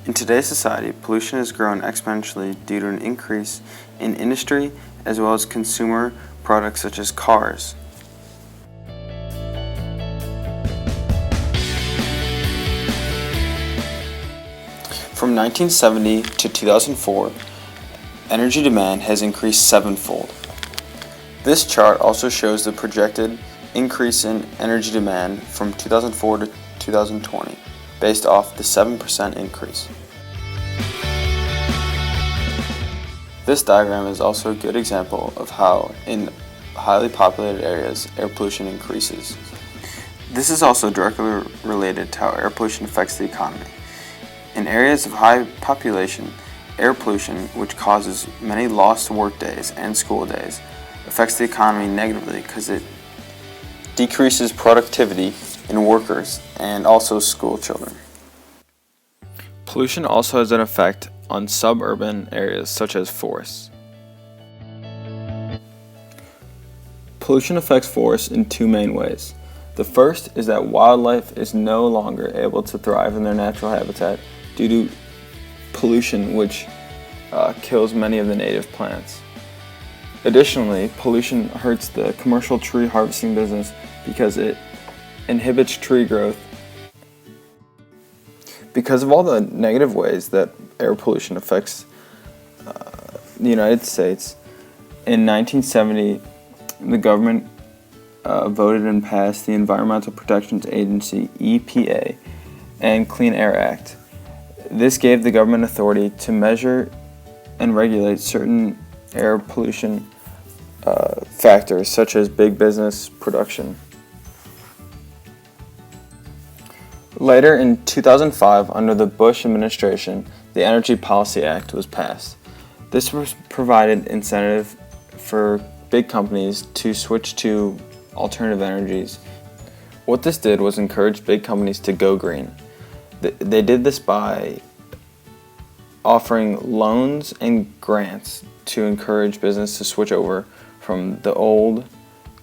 In today's society, pollution has grown exponentially due to an increase in industry as well as consumer products such as cars. From 1970 to 2004, energy demand has increased sevenfold. This chart also shows the projected increase in energy demand from 2004 to 2020, based off the 7% increase. This diagram is also a good example of how, in highly populated areas, air pollution increases. This is also directly related to how air pollution affects the economy. In areas of high population, air pollution, which causes many lost work days and school days, affects the economy negatively because it decreases productivity in workers and also school children. Pollution also has an effect on suburban areas such as forests. Pollution affects forests in two main ways. The first is that wildlife is no longer able to thrive in their natural habitat due to pollution, which kills many of the native plants. Additionally, pollution hurts the commercial tree harvesting business because it inhibits tree growth. Because of all the negative ways that air pollution affects the United States, in 1970, the government voted and passed the Environmental Protection Agency, EPA, and Clean Air Act. This gave the government authority to measure and regulate certain air pollution factors such as big business production. Later in 2005, under the Bush administration, the Energy Policy Act was passed. This provided incentive for big companies to switch to alternative energies. What this did was encourage big companies to go green. They did this by offering loans and grants to encourage business to switch over from the old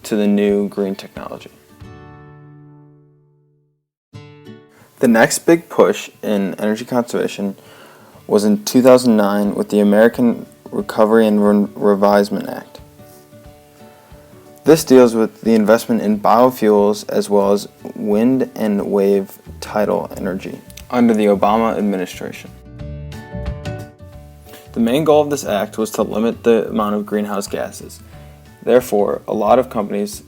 to the new green technology. The next big push in energy conservation was in 2009 with the American Recovery and Revisement Act. This deals with the investment in biofuels as well as wind and wave tidal energy under the Obama administration. The main goal of this act was to limit the amount of greenhouse gases. Therefore, a lot of companies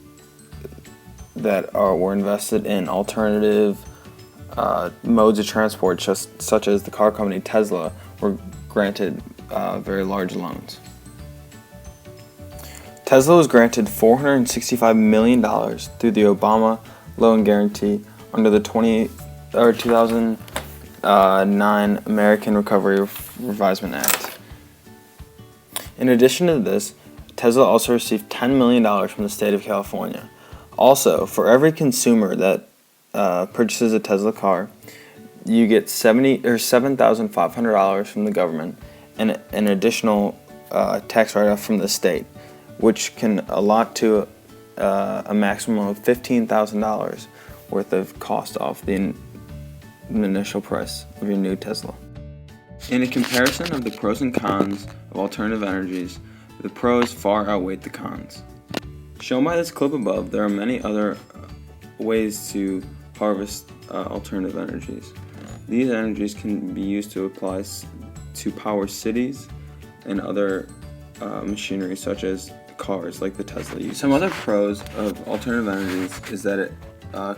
that were invested in alternative modes of transport, such as the car company Tesla, were granted very large loans. Tesla was granted $465 million through the Obama loan guarantee under the 2009 American Recovery Revisement Act. In addition to this, Tesla also received $10 million from the state of California. Also, for every consumer that purchases a Tesla car, you get $7,500 from the government and an additional tax write-off from the state, which can allot to a maximum of $15,000 worth of cost off the initial price of your new Tesla. In a comparison of the pros and cons of alternative energies, the pros far outweigh the cons. Shown by this clip above, there are many other ways to harvest alternative energies. These energies can be used to apply to power cities and other machinery such as cars like the Tesla uses. Some other pros of alternative energies is that it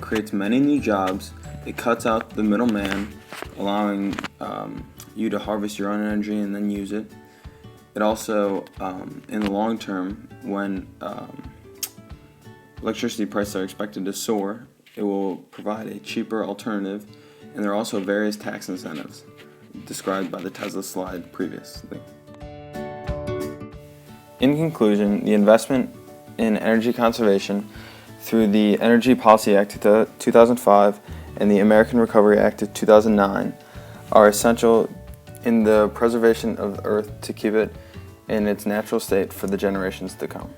creates many new jobs. It cuts out the middleman, allowing you to harvest your own energy and then use it. It also, in the long term, when electricity prices are expected to soar, it will provide a cheaper alternative, and there are also various tax incentives described by the Tesla slide previously. In conclusion, the investment in energy conservation through the Energy Policy Act of 2005 and the American Recovery Act of 2009 are essential in the preservation of the Earth to keep it in its natural state for the generations to come.